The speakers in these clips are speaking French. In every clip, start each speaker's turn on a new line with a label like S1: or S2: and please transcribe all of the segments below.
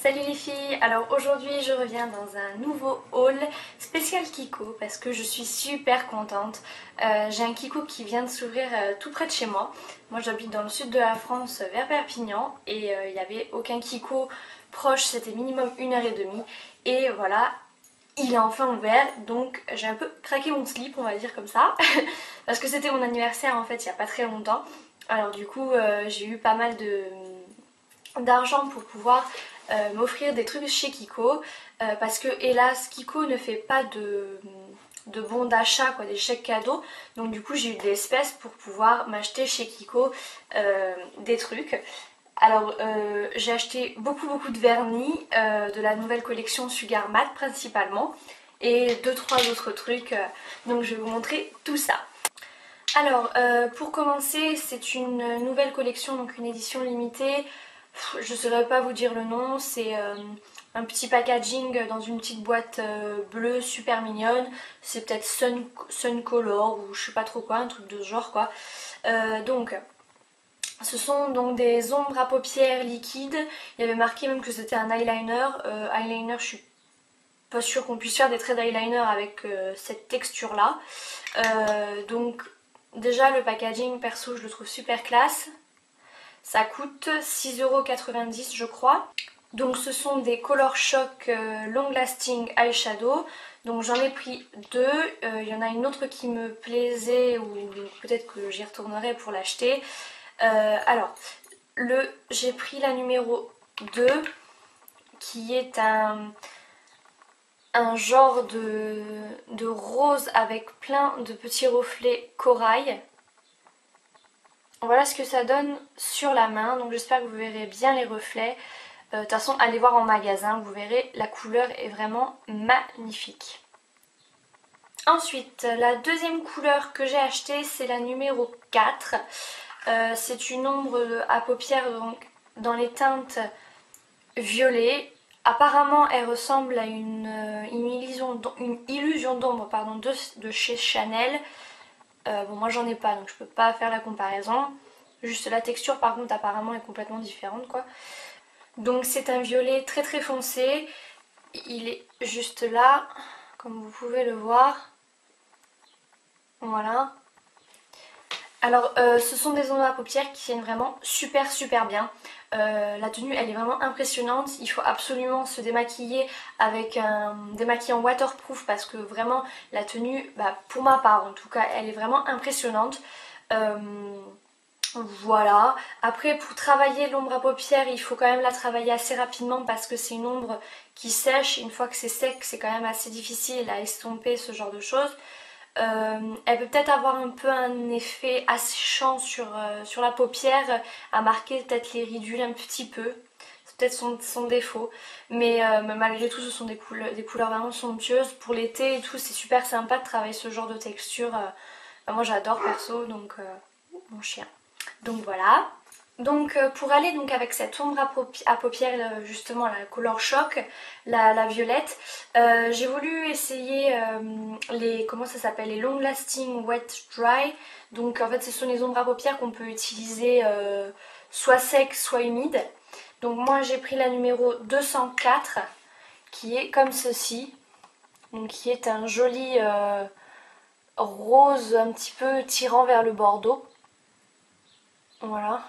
S1: Salut les filles, alors aujourd'hui je reviens dans un nouveau haul spécial Kiko parce que je suis super contente. J'ai un Kiko qui vient de s'ouvrir tout près de chez moi. Moi j'habite dans le sud de la France vers Perpignan et il n'y avait aucun Kiko proche, c'était minimum 1h30 et voilà, il est enfin ouvert donc j'ai un peu craqué mon slip, on va dire comme ça, parce que c'était mon anniversaire en fait il n'y a pas très longtemps. Alors du coup j'ai eu pas mal d'argent pour pouvoir m'offrir des trucs chez Kiko parce que hélas Kiko ne fait pas de bons d'achat, quoi, des chèques cadeaux, donc du coup j'ai eu des espèces pour pouvoir m'acheter chez Kiko des trucs. Alors j'ai acheté beaucoup de vernis de la nouvelle collection Sugar Matte principalement et 2-3 autres trucs, donc je vais vous montrer tout ça. Alors pour commencer, c'est une nouvelle collection, donc une édition limitée. Je ne saurais pas vous dire le nom, c'est un petit packaging dans une petite boîte bleue super mignonne. C'est peut-être Sun Color ou je sais pas trop quoi, un truc de ce genre quoi. Donc ce sont donc des ombres à paupières liquides. Il y avait marqué même que c'était un eyeliner. Eyeliner, je suis pas sûre qu'on puisse faire des traits d'eyeliner avec cette texture là. Donc déjà le packaging perso je le trouve super classe. Ça coûte 6,90€ je crois. Donc ce sont des Color Shock Long Lasting Eyeshadow. Donc j'en ai pris deux. Il y en a une autre qui me plaisait ou peut-être que j'y retournerai pour l'acheter. Alors j'ai pris la numéro 2 qui est un genre de rose avec plein de petits reflets corail. Voilà ce que ça donne sur la main, donc j'espère que vous verrez bien les reflets. De toute façon, allez voir en magasin, vous verrez, la couleur est vraiment magnifique. Ensuite, la deuxième couleur que j'ai achetée, c'est la numéro 4. C'est une ombre à paupières donc, dans les teintes violet. Apparemment, elle ressemble à une illusion d'ombre de chez Chanel. Bon, moi j'en ai pas donc je peux pas faire la comparaison. Juste la texture par contre apparemment est complètement différente quoi. Donc c'est un violet très foncé. Il est juste là, comme vous pouvez le voir. Voilà. Alors ce sont des ombres à paupières qui tiennent vraiment super bien. La tenue elle est vraiment impressionnante. Il faut absolument se démaquiller avec un démaquillant waterproof parce que vraiment la tenue, pour ma part en tout cas, elle est vraiment impressionnante. Voilà. Après pour travailler l'ombre à paupières il faut quand même la travailler assez rapidement parce que c'est une ombre qui sèche. Une fois que c'est sec c'est quand même assez difficile à estomper, ce genre de choses. Elle peut peut-être avoir un peu un effet asséchant sur la paupière, à marquer peut-être les ridules un petit peu. C'est peut-être son défaut. Mais malgré tout ce sont des couleurs vraiment somptueuses. Pour l'été et tout c'est super sympa de travailler ce genre de texture. Moi j'adore perso, donc mon chien. Donc voilà. Donc pour aller donc avec cette ombre à paupières justement la Color Shock, la violette, j'ai voulu essayer comment ça s'appelle, les Long Lasting Wet Dry. Donc en fait ce sont les ombres à paupières qu'on peut utiliser soit sec soit humide. Donc moi j'ai pris la numéro 204 qui est comme ceci, donc qui est un joli rose un petit peu tirant vers le bordeaux. Voilà.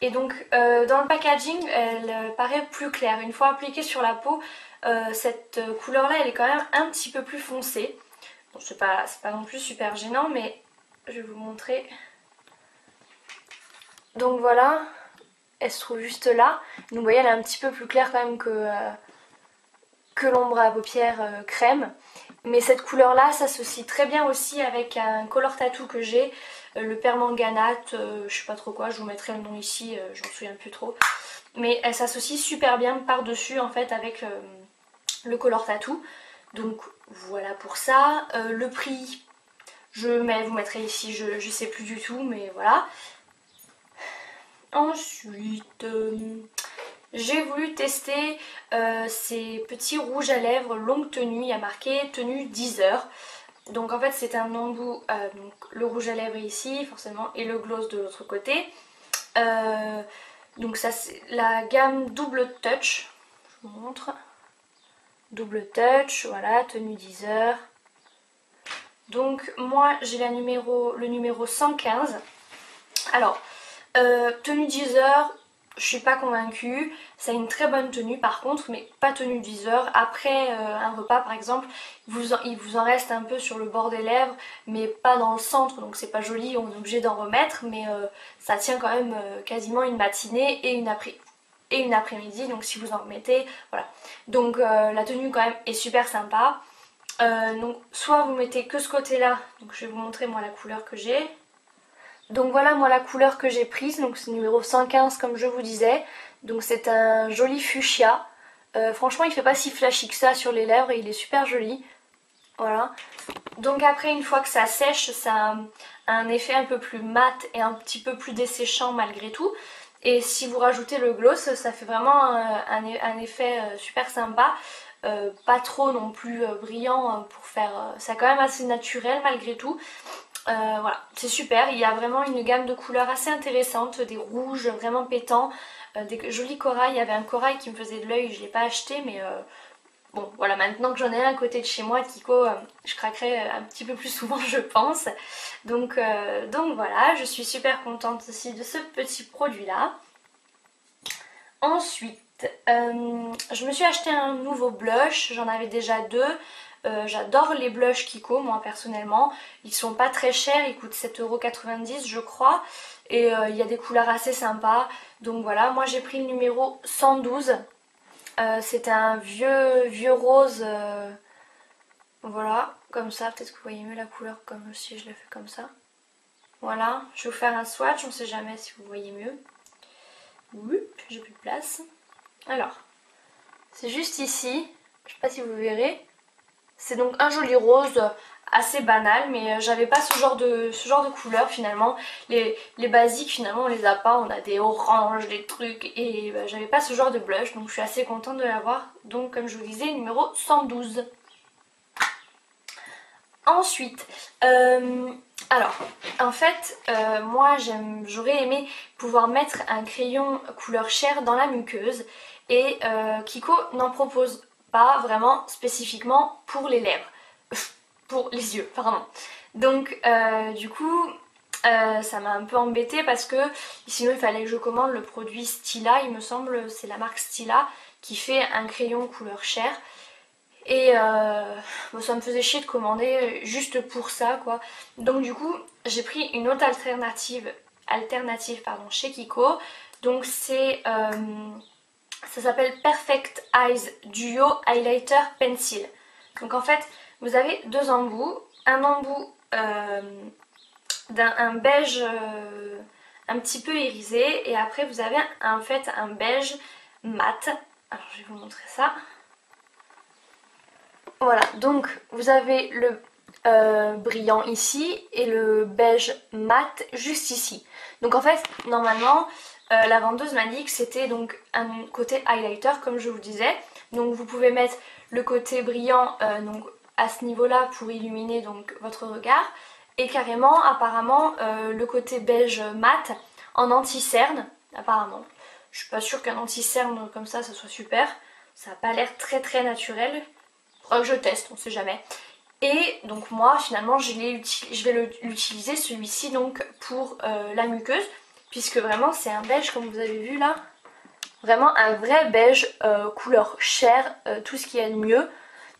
S1: Et donc dans le packaging elle paraît plus claire. Une fois appliquée sur la peau, cette couleur là elle est quand même un petit peu plus foncée. Bon, c'est pas non plus super gênant mais je vais vous montrer. Donc voilà, elle se trouve juste là. Donc vous voyez elle est un petit peu plus claire quand même que l'ombre à paupières crème. Mais cette couleur là s'associe très bien aussi avec un color tattoo que j'ai, le permanganate, je sais pas trop quoi, je vous mettrai le nom ici, je m'en souviens plus trop. Mais elle s'associe super bien par dessus en fait avec le color tattoo. Donc voilà pour ça. Le prix, vous mettrez ici, je sais plus du tout mais voilà. Ensuite j'ai voulu tester ces petits rouges à lèvres longue tenue, il y a marqué tenue 10 heures. Donc en fait c'est un embout, donc le rouge à lèvres est ici forcément et le gloss de l'autre côté. Donc ça c'est la gamme double touch, je vous montre. Double touch, voilà, tenue 10 heures. Donc moi j'ai le numéro 115. Alors, tenue 10 heures, je suis pas convaincue. Ça a une très bonne tenue par contre, mais pas tenue 10 heures. Après un repas par exemple, il vous en reste un peu sur le bord des lèvres, mais pas dans le centre, donc c'est pas joli, on est obligé d'en remettre. Mais ça tient quand même quasiment une matinée et une après-midi, donc si vous en remettez, voilà. Donc la tenue quand même est super sympa. Donc soit vous mettez que ce côté là, donc je vais vous montrer moi la couleur que j'ai. Donc voilà moi la couleur que j'ai prise, donc c'est numéro 115 comme je vous disais. Donc c'est un joli fuchsia. Franchement il fait pas si flashy que ça sur les lèvres et il est super joli. Voilà. Donc après une fois que ça sèche, ça a un effet un peu plus mat et un petit peu plus desséchant malgré tout. Et si vous rajoutez le gloss, ça fait vraiment un effet super sympa. Pas trop non plus brillant pour faire... c'est quand même assez naturel malgré tout. Voilà, c'est super, il y a vraiment une gamme de couleurs assez intéressante, des rouges vraiment pétants, des jolis corails. Il y avait un corail qui me faisait de l'œil, je ne l'ai pas acheté mais bon voilà, maintenant que j'en ai un à côté de chez moi, Kiko, je craquerai un petit peu plus souvent je pense. Donc voilà, je suis super contente aussi de ce petit produit là. Ensuite, je me suis acheté un nouveau blush, j'en avais déjà deux. J'adore les blushs Kiko, moi personnellement. Ils sont pas très chers, ils coûtent 7,90 € je crois. Et il y a des couleurs assez sympas. Donc voilà, moi j'ai pris le numéro 112. C'est un vieux rose. Voilà, comme ça. Peut-être que vous voyez mieux la couleur comme si je l'ai fait comme ça. Voilà, je vais vous faire un swatch, on sait jamais si vous voyez mieux. Oups, j'ai plus de place. Alors, c'est juste ici, je sais pas si vous verrez. C'est donc un joli rose assez banal, mais j'avais pas ce genre de couleur finalement. Les basiques finalement on les a pas, on a des oranges, des trucs, et bah, j'avais pas ce genre de blush, donc je suis assez contente de l'avoir. Donc comme je vous disais, numéro 112. Ensuite, alors en fait moi j'aurais aimé pouvoir mettre un crayon couleur chair dans la muqueuse, et Kiko n'en propose pas vraiment spécifiquement pour les lèvres, pour les yeux pardon. Donc du coup ça m'a un peu embêtée parce que sinon il fallait que je commande le produit Stila, il me semble, c'est la marque Stila qui fait un crayon couleur chair. Et bon, ça me faisait chier de commander juste pour ça quoi. Donc du coup j'ai pris une autre alternative pardon, chez Kiko. Donc c'est ça s'appelle Perfect Eyes Duo Highlighter Pencil. Donc en fait vous avez deux embouts. Un embout d'un beige un petit peu irisé, et après vous avez en fait un beige mat. Alors je vais vous montrer ça. Voilà, donc vous avez le brillant ici et le beige mat juste ici. Donc en fait, normalement, la vendeuse m'a dit que c'était donc un côté highlighter comme je vous disais. Donc vous pouvez mettre le côté brillant donc à ce niveau-là pour illuminer donc votre regard. Et carrément, apparemment, le côté beige mat en anti-cerne, apparemment. Je suis pas sûre qu'un anti-cerne comme ça soit super. Ça n'a pas l'air très naturel. Faudra que je teste, on sait jamais. Et donc moi finalement je vais l'utiliser celui-ci donc pour la muqueuse, puisque vraiment c'est un beige comme vous avez vu là. Vraiment un vrai beige couleur chair, tout ce qu'il y a de mieux.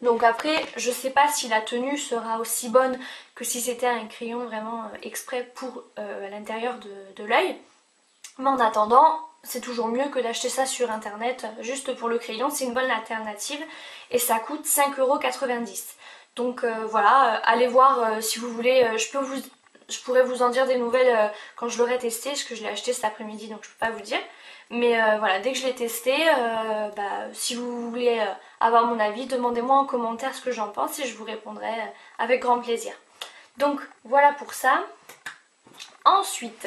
S1: Donc après je sais pas si la tenue sera aussi bonne que si c'était un crayon vraiment exprès pour l'intérieur de l'œil. Mais en attendant, c'est toujours mieux que d'acheter ça sur internet juste pour le crayon, c'est une bonne alternative et ça coûte 5,90 €. Donc voilà, allez voir si vous voulez, je pourrais vous en dire des nouvelles quand je l'aurai testé, parce que je l'ai acheté cet après-midi donc je peux pas vous dire. Mais voilà, dès que je l'ai testé, si vous voulez avoir mon avis, demandez-moi en commentaire ce que j'en pense et je vous répondrai avec grand plaisir. Donc voilà pour ça. Ensuite,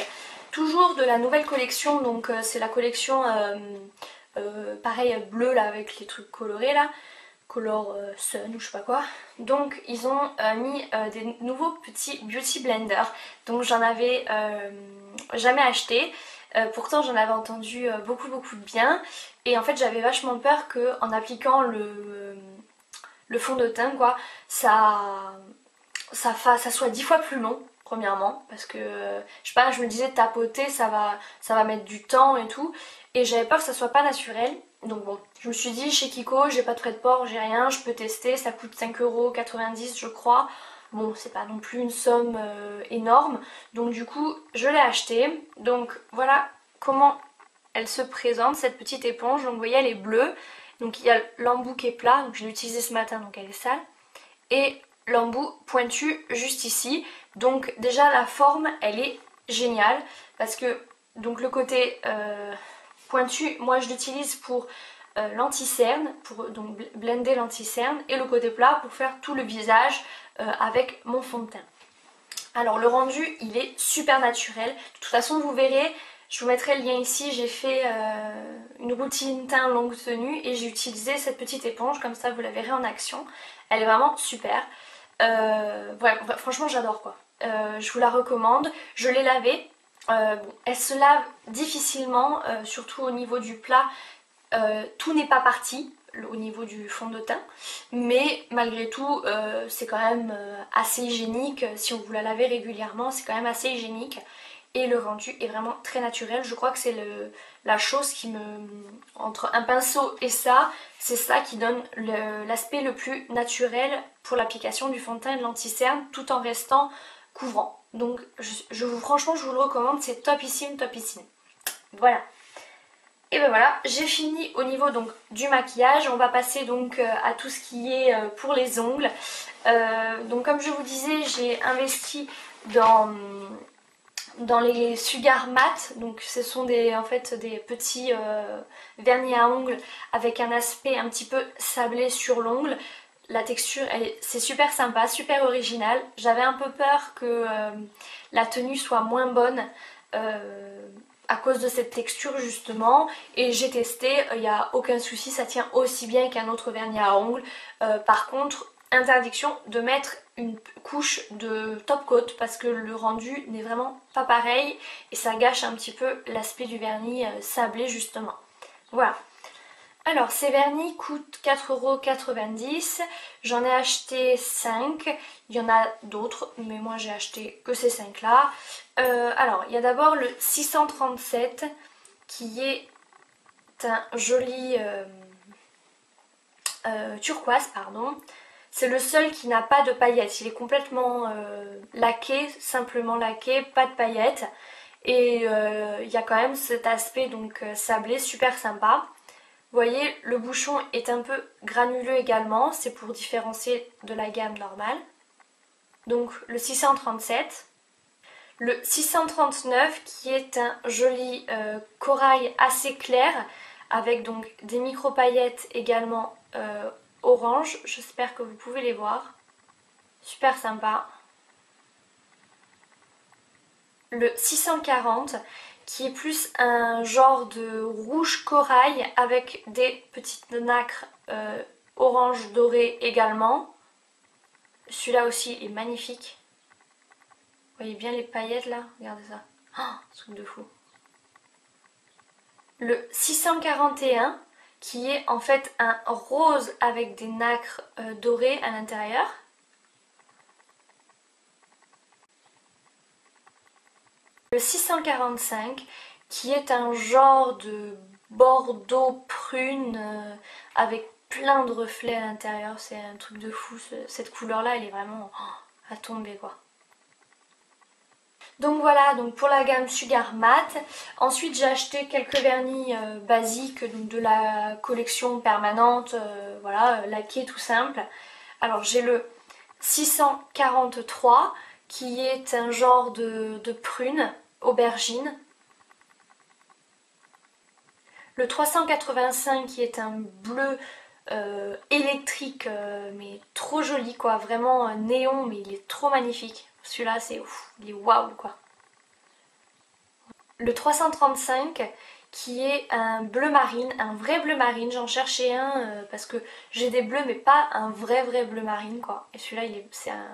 S1: toujours de la nouvelle collection, donc c'est la collection pareil bleu là avec les trucs colorés là, color sun ou je sais pas quoi. Donc ils ont mis des nouveaux petits beauty blenders, donc j'en avais jamais acheté. Pourtant j'en avais entendu beaucoup de bien. Et en fait j'avais vachement peur qu'en appliquant le fond de teint quoi, ça soit 10 fois plus long. Premièrement, parce que je sais pas, je me disais tapoter ça va mettre du temps et tout, et j'avais peur que ça soit pas naturel. Donc bon, je me suis dit chez Kiko, j'ai pas de frais de port, j'ai rien, je peux tester, ça coûte 5,90 € je crois. Bon, c'est pas non plus une somme énorme, donc du coup je l'ai acheté. Donc voilà comment elle se présente, cette petite éponge. Donc vous voyez, elle est bleue, donc il y a l'embout qui est plat, donc je l'ai utilisé ce matin, donc elle est sale, et l'embout pointu juste ici. Donc déjà la forme elle est géniale, parce que donc le côté pointu, moi je l'utilise pour l'anti-cerne, pour donc blender l'anti-cerne, et le côté plat pour faire tout le visage avec mon fond de teint. Alors le rendu il est super naturel, de toute façon vous verrez, je vous mettrai le lien ici, j'ai fait une routine teint longue tenue et j'ai utilisé cette petite éponge, comme ça vous la verrez en action. Elle est vraiment super. Voilà, franchement j'adore quoi. Je vous la recommande. Je l'ai lavée. Bon, elle se lave difficilement, surtout au niveau du plat. Tout n'est pas parti au niveau du fond de teint, mais malgré tout c'est quand même assez hygiénique. Si on vous la lavez régulièrement, c'est quand même assez hygiénique. Et le rendu est vraiment très naturel. Je crois que c'est la chose qui me... Entre un pinceau et ça, c'est ça qui donne l'aspect le plus naturel pour l'application du fond de teint et de l'anti-cerne, tout en restant couvrant. Donc franchement je vous le recommande, c'est topissime, topissime. Voilà. Et ben voilà, j'ai fini au niveau donc du maquillage. On va passer donc à tout ce qui est pour les ongles. Donc comme je vous disais, j'ai investi dans les Sugar Matte. Donc ce sont en fait des petits vernis à ongles avec un aspect un petit peu sablé sur l'ongle. La texture c'est super sympa, super original. J'avais un peu peur que la tenue soit moins bonne à cause de cette texture justement, et j'ai testé, il n'y a aucun souci, ça tient aussi bien qu'un autre vernis à ongles. Par contre, interdiction de mettre une couche de top coat parce que le rendu n'est vraiment pas pareil et ça gâche un petit peu l'aspect du vernis sablé justement. Voilà. Alors ces vernis coûtent 4,90 €, j'en ai acheté 5, il y en a d'autres mais moi j'ai acheté que ces 5 là. Alors il y a d'abord le 637 qui est un joli turquoise, pardon. C'est le seul qui n'a pas de paillettes, il est complètement laqué, simplement laqué, pas de paillettes. Et il y a quand même cet aspect donc sablé super sympa. Vous voyez, le bouchon est un peu granuleux également, c'est pour différencier de la gamme normale. Donc le 637. Le 639 qui est un joli corail assez clair avec donc des micro paillettes également orange. J'espère que vous pouvez les voir. Super sympa. Le 640 qui est plus un genre de rouge corail avec des petites nacres orange doré également. Celui-là aussi est magnifique. Vous voyez bien les paillettes là? Regardez ça. Oh, truc de fou. Le 641 qui est en fait un rose avec des nacres dorées à l'intérieur. Le 645 qui est un genre de bordeaux prune avec plein de reflets à l'intérieur. C'est un truc de fou. Cette couleur là elle est vraiment à tomber quoi. Donc voilà, donc pour la gamme Sugar Matte. Ensuite j'ai acheté quelques vernis basiques donc de la collection permanente, voilà, laqués tout simple. Alors j'ai le 643 qui est un genre de prune aubergine. Le 385 qui est un bleu électrique mais trop joli quoi, vraiment néon mais il est trop magnifique. Celui-là c'est ouf, il est waouh quoi. Le 335 qui est un bleu marine, un vrai bleu marine, j'en cherchais un parce que j'ai des bleus mais pas un vrai bleu marine quoi. Et celui-là c'est un...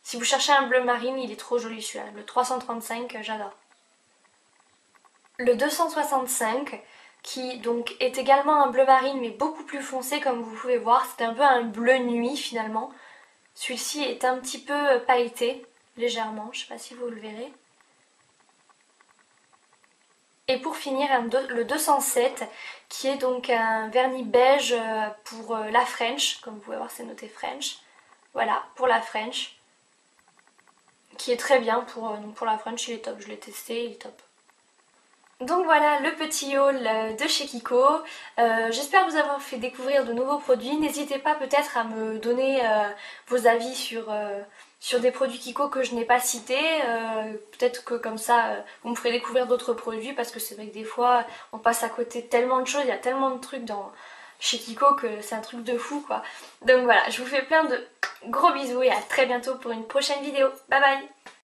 S1: Si vous cherchez un bleu marine il est trop joli celui-là, le 335 j'adore. le 265 qui donc est également un bleu marine mais beaucoup plus foncé comme vous pouvez voir. C'est un peu un bleu nuit finalement. Celui-ci est un petit peu pailleté, légèrement, je ne sais pas si vous le verrez. Et pour finir, le 207 qui est donc un vernis beige pour la French, comme vous pouvez voir c'est noté French. Voilà, pour la French, qui est très bien pour la French, il est top, je l'ai testé, il est top. Donc voilà le petit haul de chez Kiko. J'espère vous avoir fait découvrir de nouveaux produits. N'hésitez pas peut-être à me donner vos avis sur des produits Kiko que je n'ai pas cités. Peut-être que comme ça vous me ferez découvrir d'autres produits parce que c'est vrai que des fois on passe à côté de tellement de choses, il y a tellement de trucs chez Kiko que c'est un truc de fou quoi. Donc voilà, je vous fais plein de gros bisous et à très bientôt pour une prochaine vidéo. Bye bye!